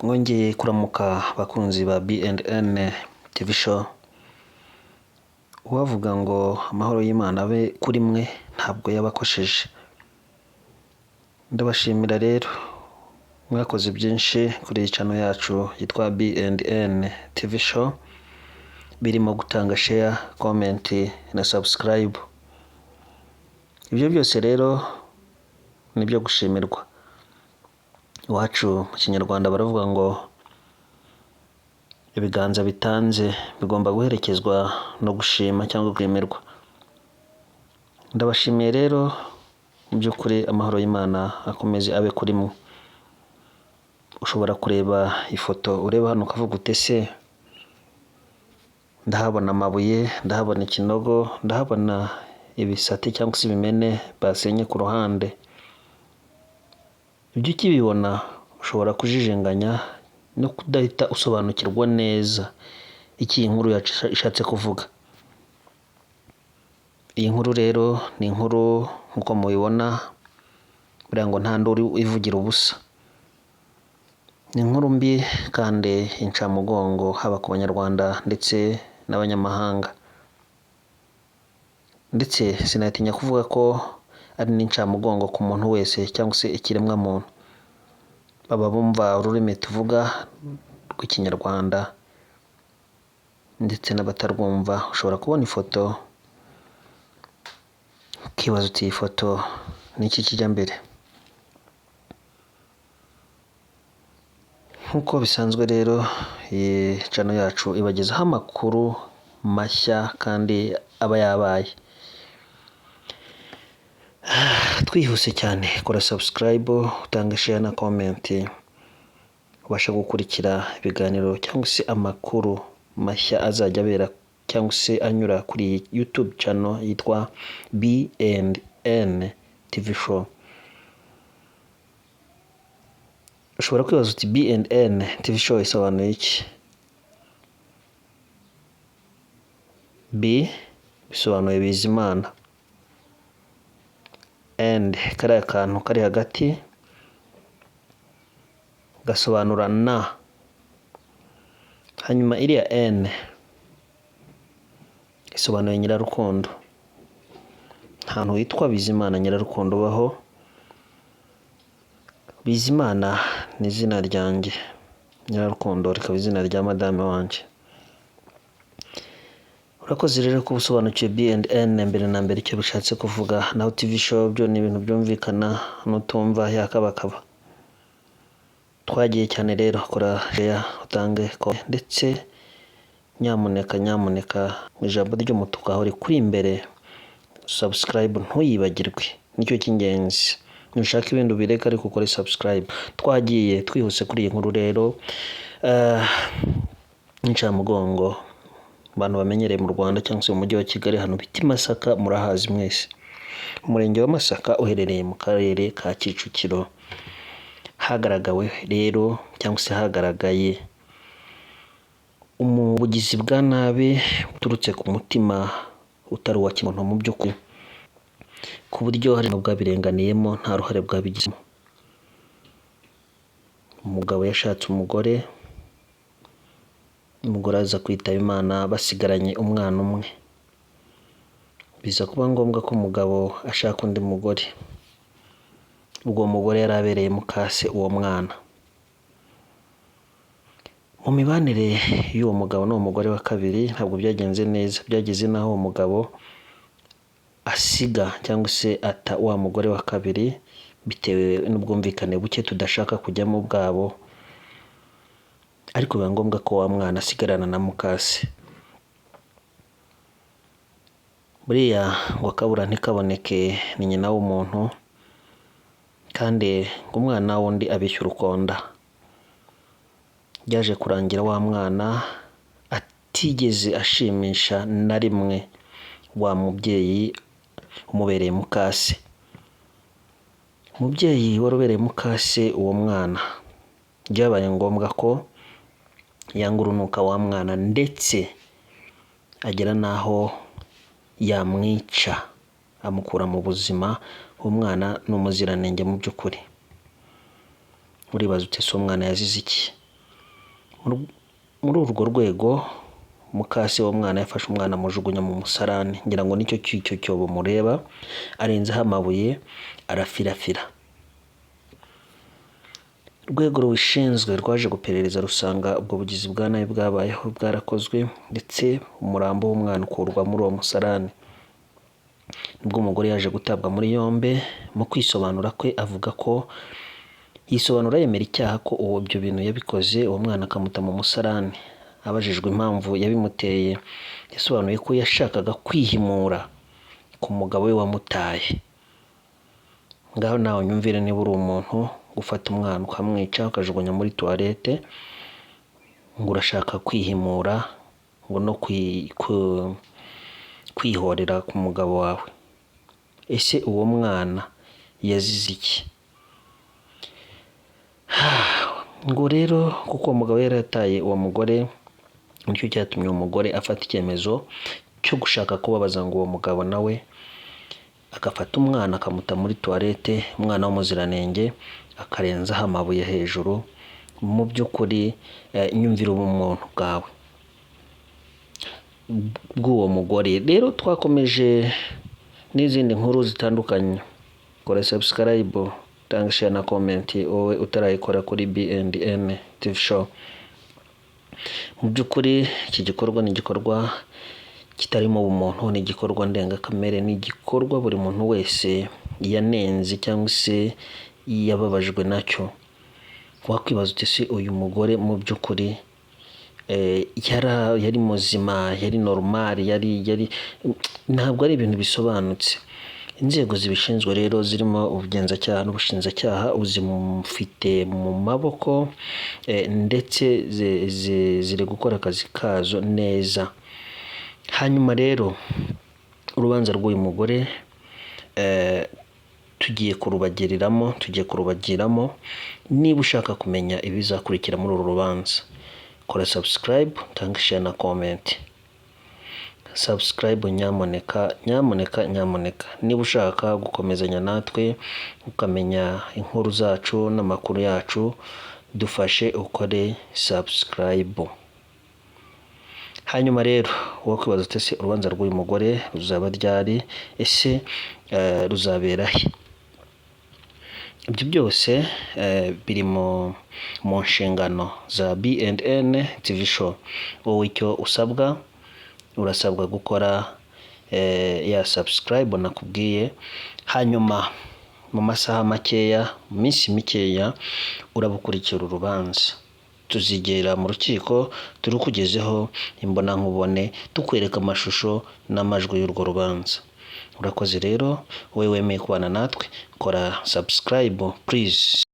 Mwongeye kuramuka bakunzi ba B&N TV show. Uwavuga ngo amahoro y'Imana abe kuri mwe ntabwo yabakosheje. Ndabashimira rero mwakoze byinshi kuri iyi channel yacu yitwa B&N TV show, birimo gutanga share, comment na subscribe. Ibyo byose rero nibyo gushimirwa. Iwacu mu Kinyarwanda baravuga ngo ibiganza bitanze bigomba guherekezwa no gushima cyangwa kwemerwa. Ndabashimiye rero mu by'ukuri amahoro y'Imana akomeze abe kuri mwe. Ushobora kureba ifoto ureba hano ukavuga utese ndahabona amabuye, ndahabona ikinogo, ndahabona ibisate cyangwa se ibimene basenye ku ruhande. Ibyo ukibibona ushobora kujijinganya no kudahita usobanukirwa neza iki inkuru ishatse kuvuga. Iyi nkuru rero ni inkuru nkuko mubibona buriya ngo nta nduru ivugira ubusa. Ni inkuru mbi kandi incamugongo haba ku Banyarwanda ndetse n'abanyamahanga. Ndetse sinatinya kuvuga ko ari n'incamugongo ku muntu wese cyangwa se ikiremwa muntu. Baba bumva ururimi tuvuga rw'Ikinyarwanda ndetse n'abatarwumva. Ushobora kubona ifoto ukibaza uti iyi foto ni iki kijya mbere. Nk'uko bisanzwe rero iyi channel yacu ibagezaho amakuru mashya kandi aba yabaye. Twihuse cyane, kora subscribe, utange share na comment, ubasha gukurikira ibiganiro cyangwa se amakuru mashya azajya abera cyangwa se anyura kuri YouTube channel yitwa B&N TV show. Ushobora kwibaza uti B&N TV show isobanuye iki? B bisobanuye Bizimana, and kariya kantu kari hagati gasobanura na, hanyuma iriya N isobanuye Nyirarukundo. Ahantu witwa Bizimana Nyirarukundo baho. Bizimana ni izina ryanjye, Nyirarukundo rikaba izina rya madame wanjye. Urakoze rero ko usobanukiwe B&N mbere na mbere icyo bishatse kuvuga. Naho TV show byo ni ibintu byumvikana n'utumva yakabakaba. Twagiye cyane rero, kora share, utange ndetse nyamuneka mu ijambo ry'umutuku aho rikuri imbere subscribe ntuyibagirwe, nicyo cy'ingenzi. Nushaka ibindi ubireka ariko ukore subscribe. Twagiye twihuse kuri iyi nkuru rero. Incamugongo abantu bamenyereye mu Rwanda cyangwa se mu mujyi wa Kigali hano bita i Masaka, murahazi mwese. Umurenge wa Masaka uherereye mu karere ka Kicukiro. Hagaragawe rero cyangwa se hagaragaye umubugizi bwa nabi uturutse ku mutima utari uwa kimuntu mu by'ukuri, ku buryo hari bwabirenganiyemo nta ruhare bwabigizemo. Umugabo yashatse umugore aza kwitaba Imana basigaranye umwana umwe. Biza kuba ngombwa ko umugabo ashaka undi mugore. Ubwo mugore yari abereye mukase uwo mwana. Mu mibanire y'uwo mugabo n'uwo mugore wa kabiri ntabwo byagenze neza. Byageze naho uwo mugabo asiga cyangwa se ata wa mugore wa kabiri bitewe n'ubwumvikane buke tudashaka kujyamo bwabo, ariko biba ngombwa ko wa mwana asigarana na mukase. Buriya ngo akabura ntikaboneke ni nyina w'umuntu, kandi ngo umwana wundi abeshya urukonda. Byaje kurangira wa mwana atigeze ashimisha na rimwe wa mubyeyi umubereye mukase. Umubyeyi wari ubereye mukase uwo mwana byabaye ngombwa ko yanga urunuka wa mwana ndetse agera naho yamwica amukura mu buzima. Umwana ni umuziranenge mu by'ukuri. Uribaza ute se umwana yazize iki? Muri urwo rwego mukase w'umwana yafashe umwana amujugunya mu musarani, ngira ngo nicyo cyobo mureba, arenzaho amabuye arafirafira. Urwego rubishinzwe rwaje guperereza rusanga ubwo bugizi bwa nabi bwabayeho bwarakozwe, ndetse umurambo w'umwana ukurwa muri uwo musarani. Nibwo umugore yaje gutabwa muri yombi. Mu kwisobanura kwe avuga ko yisobanura yemera icyaha ko ibyo bintu yabikoze, uwo mwana akamuta mu musarani. Abajijwe impamvu yabimuteye, yasobanuye ko yashakaga kwihimura ku mugabo we wamutaye. Ngaho nawe nyumvire niba uri umuntu gufata umwana ukamwica ukajugunya muri toilette ngo urashaka kwihimura ngo no kwihorera ku mugabo wawe. Ese uwo mwana yazize iki? Ngo rero kuko uwo mugabo yari yataye uwo mugore, nicyo cyatumye uwo mugore afata icyemezo cyo gushaka kubabaza ngo uwo mugabo nawe agafata umwana akamuta muri toilette, umwana w'umuziranenge, akarenzaho amabuye hejuru. Mu by'ukuri nyumvira ubumuntu bw'uwo mugore. Rero twakomeje n'izindi nkuru zitandukanye. Kora subscribe, tanga share na comment wowe utarayikora kuri B&N TV show. Mu by'ukuri iki gikorwa ni igikorwa kitarimo ubumuntu, ni igikorwa ndengakamere, ni igikorwa buri muntu wese yanenze cyangwa se yababajwe nacyo. Wakwibaza uti se uyu mugore mu by'ukuri yari muzima, yari normal, yari ntabwo ari ibintu bisobanutse. Inzego zibishinzwe rero zirimo ubugenzacyaha n'ubushinjacyaha uzimufite mu maboko, ndetse ziri gukora akazi kazo neza. Hanyuma rero urubanza rw'uyu mugore tugiye kurubagiramo. Niba ushaka kumenya ibizakurikira muri uru rubanza, kora subscribe, tanga share na comment. Subscribe nyamuneka. Niba ushaka gukomezanya natwe ukamenya inkuru zacu n'amakuru yacu, dufashe ukore subscribe. Hanyuma rero wakwibaza uti ese urubanza rw'uyu mugore ruzaba ryari? Ese ruzabera he? Ibyo byose biri mu nshingano za B&N TV show. Wowe icyo urasabwa gukora ya subscribe nakubwiye. Hanyuma mu masaha makeya, mu minsi mikeya, urabukurikira urubanza. Tuzigera mu rukiko turukugezeho imbonankubone, tukwereka amashusho n'amajwi y'urwo rubanza. Urakoze rero wowe wemeye kubana natwe, kora subscribe please.